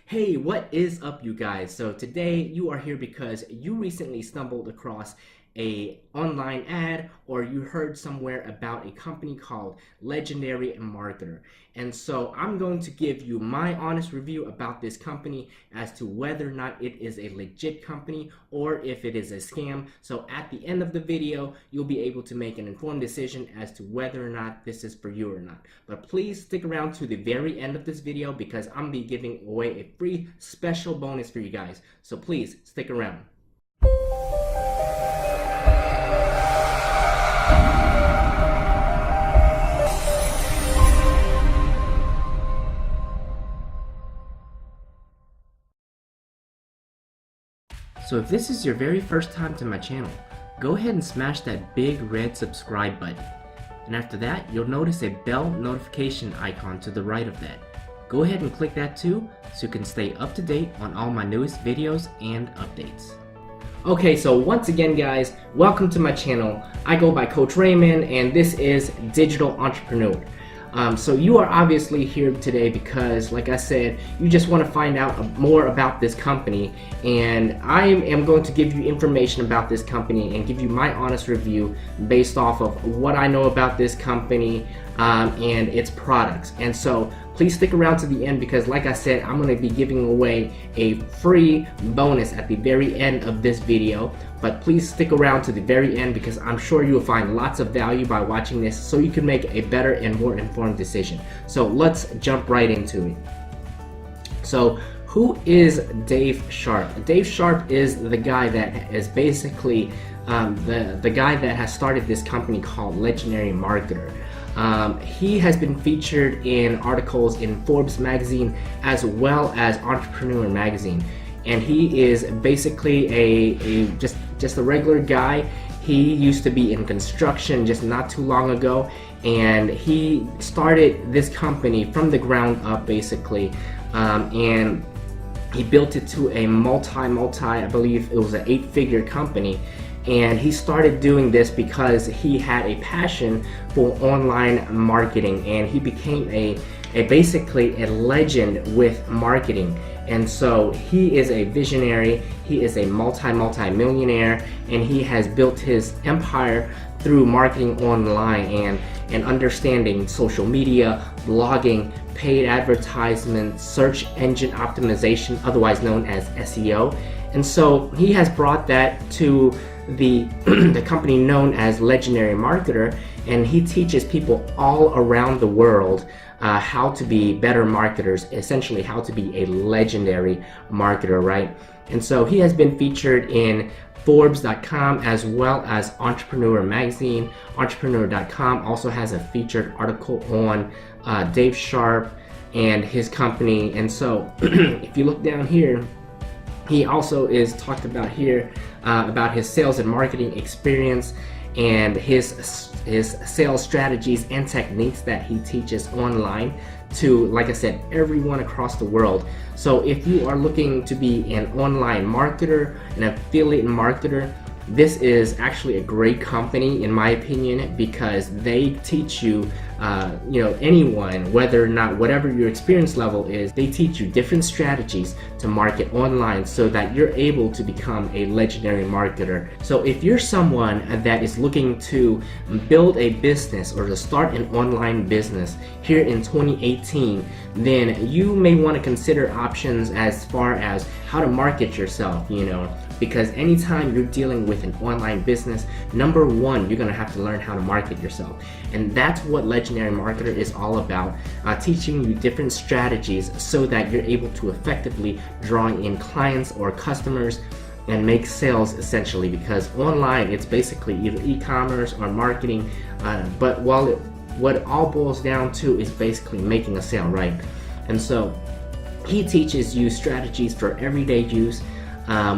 Hey, what is up, you guys? So today you are here because you recently stumbled across a online ad or you heard somewhere about a company called Legendary Marketer. And so I'm going to give you my honest review about this company as to whether or not it is a legit company or if it is a scam. So at the end of the video, you'll be able to make an informed decision as to whether or not this is for you or not. But please stick around to the very end of this video because I'm going to be giving away a free special bonus for you guys. So please stick around. So if this is your very first time to my channel, go ahead and smash that big red subscribe button. And after that, you'll notice a bell notification icon to the right of that. Go ahead and click that too, so you can stay up to date on all my newest videos and updates. Okay, so once again guys, welcome to my channel. I go by Coach Raymond and this is Digital Entrepreneur. So you are obviously here today because, like I said, you just want to find out more about this company, and I am going to give you information about this company and give you my honest review based off of what I know about this company and its products. And so please stick around to the end because, like I said, I'm going to be giving away a free bonus at the very end of this video. But please stick around to the very end because I'm sure you'll find lots of value by watching this so you can make a better and more informed decision. So let's jump right into it. So who is Dave Sharpe? Dave Sharpe is the guy that is basically the guy that has started this company called Legendary Marketer. He has been featured in articles in Forbes magazine as well as Entrepreneur magazine, and he is basically just a regular guy. He used to be in construction just not too long ago, and he started this company from the ground up basically, and he built it to a multi I believe it was an 8-figure company. And he started doing this because he had a passion for online marketing, and he became basically a legend with marketing. And so he is a visionary, he is a multi-millionaire, and he has built his empire through marketing online and understanding social media, blogging, paid advertisement, search engine optimization, otherwise known as SEO. And so he has brought that to the company known as Legendary Marketer, and he teaches people all around the world how to be better marketers, essentially how to be a legendary marketer, right? And so he has been featured in Forbes.com as well as Entrepreneur magazine. Entrepreneur.com also has a featured article on Dave Sharpe and his company. And so if you look down here, he also is talked about here about his sales and marketing experience and his sales strategies and techniques that he teaches online to, like I said, everyone across the world. So if you are looking to be an online marketer, an affiliate marketer, this is actually a great company in my opinion because they teach you, anyone, whether or not, whatever your experience level is, they teach you different strategies to market online so that you're able to become a legendary marketer. So if you're someone that is looking to build a business or to start an online business here in 2018, then you may want to consider options as far as how to market yourself, because anytime you're dealing with an online business, number one, you're going to have to learn how to market yourself. And that's what Legendary Marketer is all about, teaching you different strategies so that you're able to effectively draw in clients or customers and make sales essentially, because online it's basically either e-commerce or marketing, but what it all boils down to is basically making a sale, right? And so he teaches you strategies for everyday use,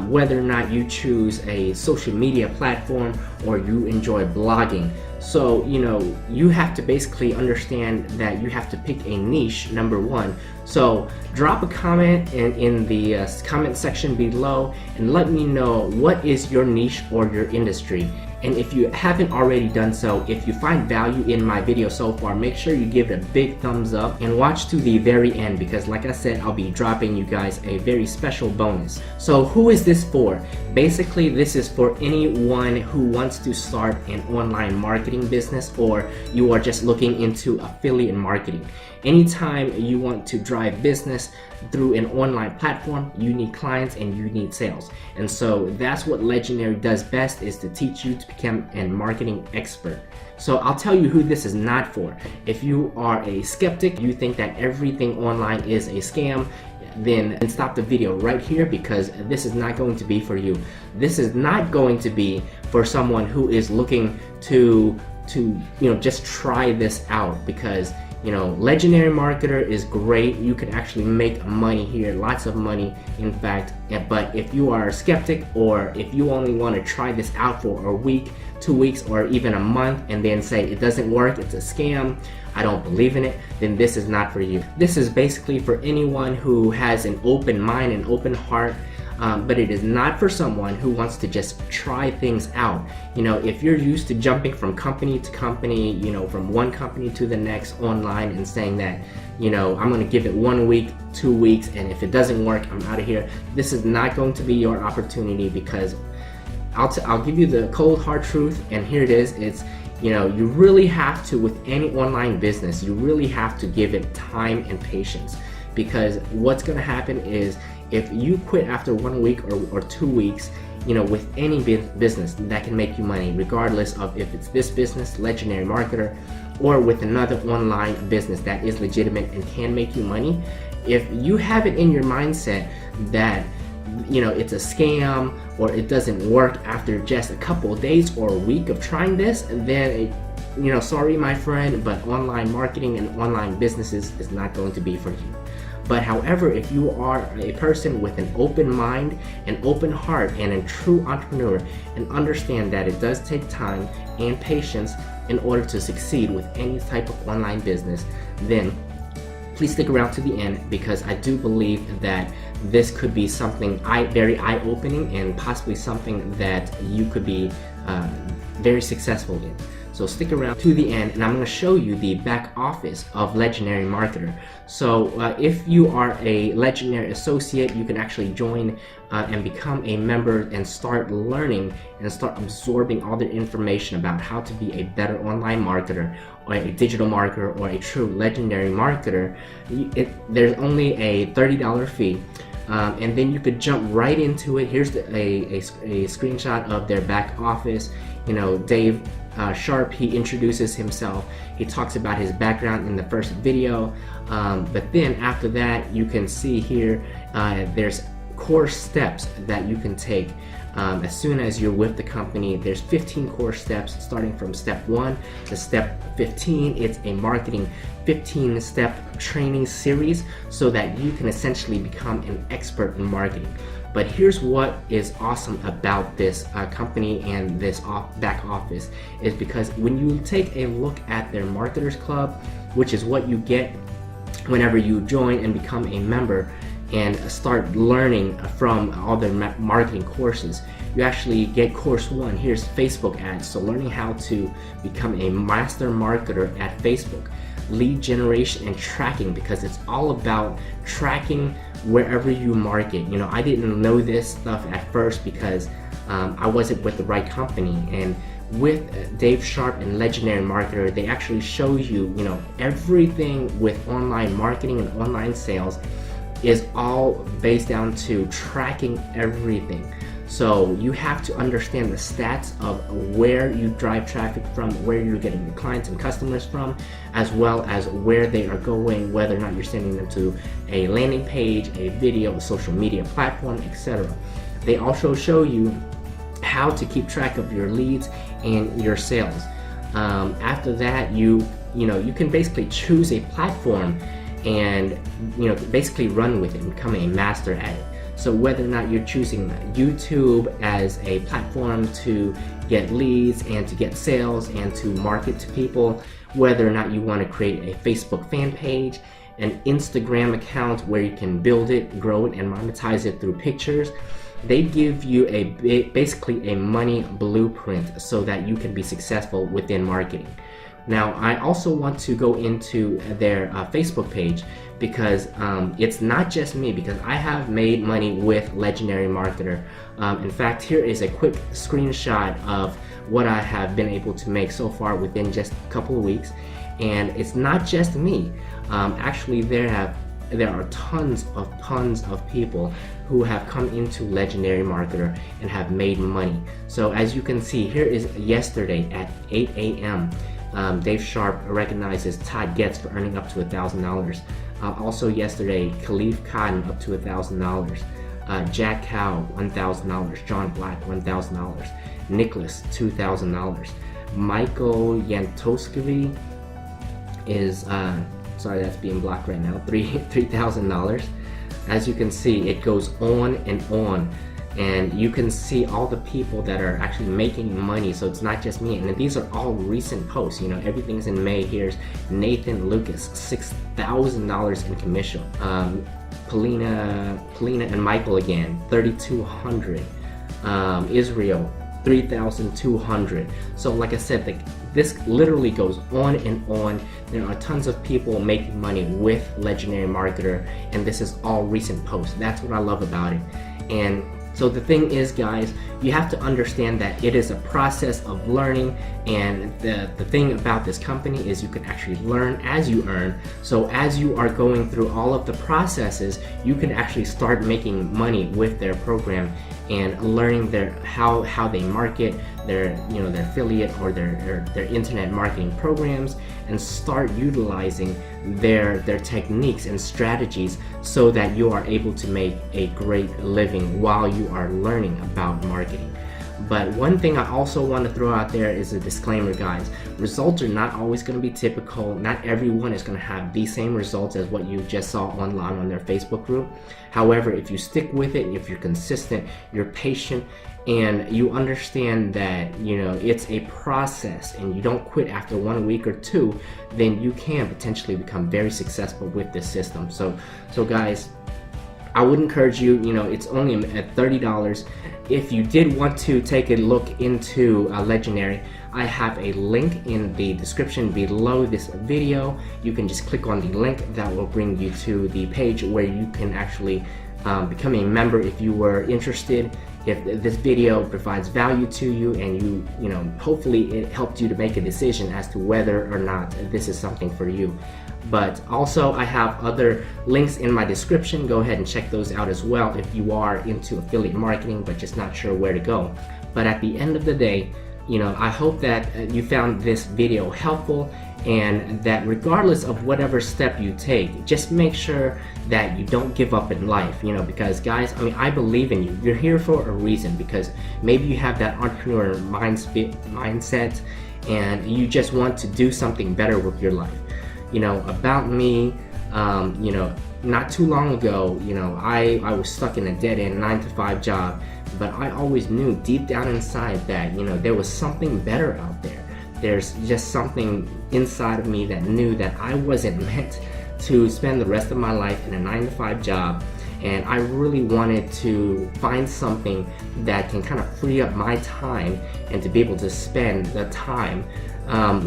whether or not you choose a social media platform or you enjoy blogging. So you have to basically understand that you have to pick a niche, number one. So drop a comment in the comment section below and let me know what is your niche or your industry. And if you haven't already done so, if you find value in my video so far, make sure you give it a big thumbs up and watch to the very end, because like I said, I'll be dropping you guys a very special bonus. So who is this for? Basically, this is for anyone who wants to start an online marketing business, or you are just looking into affiliate marketing. Anytime you want to drive business through an online platform, you need clients and you need sales. And so that's what Legendary does best, is to teach you to become a marketing expert. So I'll tell you who this is not for. If you are a skeptic, you think that everything online is a scam, then stop the video right here, because this is not going to be for you. This is not going to be for someone who is looking to just try this out, because Legendary Marketer is great. You can actually make money here, lots of money in fact. But if you are a skeptic, or if you only want to try this out for a week, 2 weeks, or even a month, and then say it doesn't work, it's a scam, I don't believe in it, then this is not for you. This is basically for anyone who has an open mind and open heart. But it is not for someone who wants to just try things out. If you're used to jumping from company to company, from one company to the next online, and saying that, I'm going to give it 1 week, 2 weeks, and if it doesn't work, I'm out of here. This is not going to be your opportunity, because I'll give you the cold hard truth, and here it is. It's, you really have to, with any online business, you really have to give it time and patience, because what's going to happen is, if you quit after 1 week or 2 weeks, with any business that can make you money, regardless of if it's this business, Legendary Marketer, or with another online business that is legitimate and can make you money, if you have it in your mindset that it's a scam, or it doesn't work after just a couple of days or a week of trying this, then sorry my friend, but online marketing and online businesses is not going to be for you. But however, if you are a person with an open mind, an open heart, and a true entrepreneur, and understand that it does take time and patience in order to succeed with any type of online business, then please stick around to the end, because I do believe that this could be something very eye-opening, and possibly something that you could be very successful in. So stick around to the end, and I'm going to show you the back office of Legendary Marketer. So if you are a Legendary associate, you can actually join and become a member and start learning and start absorbing all the information about how to be a better online marketer, or a digital marketer, or a true Legendary Marketer. There's only a $30 fee. And then you could jump right into it. Here's a screenshot of their back office. Dave Sharpe, he introduces himself. He talks about his background in the first video. But then after that, you can see here, there's core steps that you can take. As soon as you're with the company, there's 15 core steps, starting from step 1 to step 15. It's a marketing 15-step training series, so that you can essentially become an expert in marketing. But here's what is awesome about this company and this back office, is because when you take a look at their Marketers Club, which is what you get whenever you join and become a member and start learning from all their marketing courses, you actually get course 1. Here's Facebook ads, so learning how to become a master marketer at Facebook. Lead generation and tracking, because it's all about tracking wherever you market. I didn't know this stuff at first, because I wasn't with the right company. And with Dave Sharpe and Legendary Marketer, they actually show you, everything with online marketing and online sales is all based down to tracking everything. So you have to understand the stats of where you drive traffic from, where you're getting your clients and customers from, as well as where they are going, whether or not you're sending them to a landing page, a video, a social media platform, etc. They also show you how to keep track of your leads and your sales. After that, you can basically choose a platform and basically run with it and become a master at it. So whether or not you're choosing YouTube as a platform to get leads and to get sales and to market to people, whether or not you want to create a Facebook fan page, an Instagram account where you can build it, grow it, and monetize it through pictures, They give you basically a money blueprint so that you can be successful within marketing. Now, I also want to go into their Facebook page because it's not just me, because I have made money with Legendary Marketer. In fact, here is a quick screenshot of what I have been able to make so far within just a couple of weeks. And it's not just me. Actually, there are tons of people who have come into Legendary Marketer and have made money. So as you can see, here is yesterday at 8 a.m. Dave Sharpe recognizes Todd Getz for earning up to $1,000. Also yesterday, Khalif Khan up to $1,000. Jack Cow, $1,000. John Black, $1,000. Nicholas, $2,000. Michael Yantoskovi is, sorry, that's being blocked right now, $3,000. As you can see, it goes on and on. And you can see all the people that are actually making money. So it's not just me. And these are all recent posts. You know, everything's in May. Here's Nathan Lucas, $6,000 in commission. Polina and Michael again, $3,200. Israel, $3,200. So like I said, this literally goes on and on. There are tons of people making money with Legendary Marketer, and this is all recent posts. That's what I love about it. And so the thing is, guys, you have to understand that it is a process of learning, and the thing about this company is you can actually learn as you earn. So as you are going through all of the processes, you can actually start making money with their program and learning how they market their affiliate or their internet marketing programs, and start utilizing their techniques and strategies so that you are able to make a great living while you are learning about marketing. But one thing I also want to throw out there is a disclaimer, guys. Results are not always going to be typical. Not everyone is going to have the same results as what you just saw online on their Facebook group. However, if you stick with it, if you're consistent, you're patient, and you understand that, you know, it's a process and you don't quit after 1 week or two, then you can potentially become very successful with this system. So guys, I would encourage you, you know, it's only at $30. If you did want to take a look into Legendary, I have a link in the description below this video. You can just click on the link that will bring you to the page where you can actually become a member if you were interested. If this video provides value to you, and you know, hopefully it helped you to make a decision as to whether or not this is something for you. But also, I have other links in my description. Go ahead and check those out as well if you are into affiliate marketing but just not sure where to go. But at the end of the day, you know, I hope that you found this video helpful, and that regardless of whatever step you take, just make sure that you don't give up in life, you know, because guys, I mean, I believe in you. You're here for a reason, because maybe you have that entrepreneur mindset and you just want to do something better with your life. You know, about me, you know, not too long ago, you know, I was stuck in a dead-end 9-to-5 job, but I always knew deep down inside that, you know, there was something better out there. There's just something inside of me that knew that I wasn't meant to spend the rest of my life in a 9-to-5 job, and I really wanted to find something that can kind of free up my time and to be able to spend the time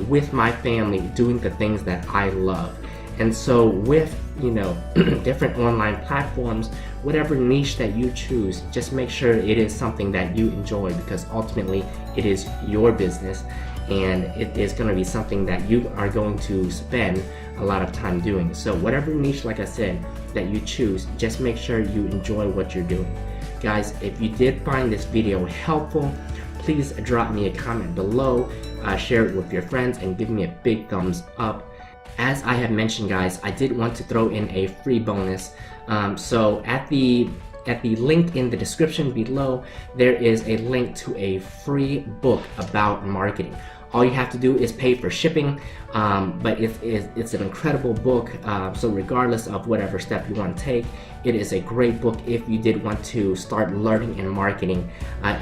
with my family doing the things that I love. And so with, you know, different online platforms, whatever niche that you choose, just make sure it is something that you enjoy, because ultimately it is your business, and it is going to be something that you are going to spend a lot of time doing. So whatever niche, like I said, that you choose, just make sure you enjoy what you're doing. Guys, if you did find this video helpful, please drop me a comment below, share it with your friends, and give me a big thumbs up. As I have mentioned, guys, I did want to throw in a free bonus. So at the link in the description below, there is a link to a free book about marketing. All you have to do is pay for shipping, but it's an incredible book. So regardless of whatever step you want to take, it is a great book if you did want to start learning in marketing.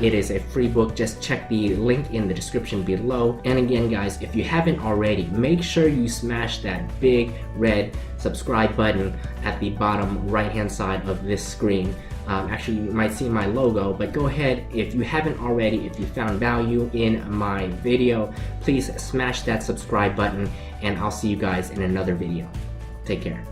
It is a free book. Just check the link in the description below. And again, guys, if you haven't already, make sure you smash that big red subscribe button at the bottom right hand side of this screen. Actually, you might see my logo, but go ahead, if you haven't already, if you found value in my video, please smash that subscribe button, and I'll see you guys in another video. Take care.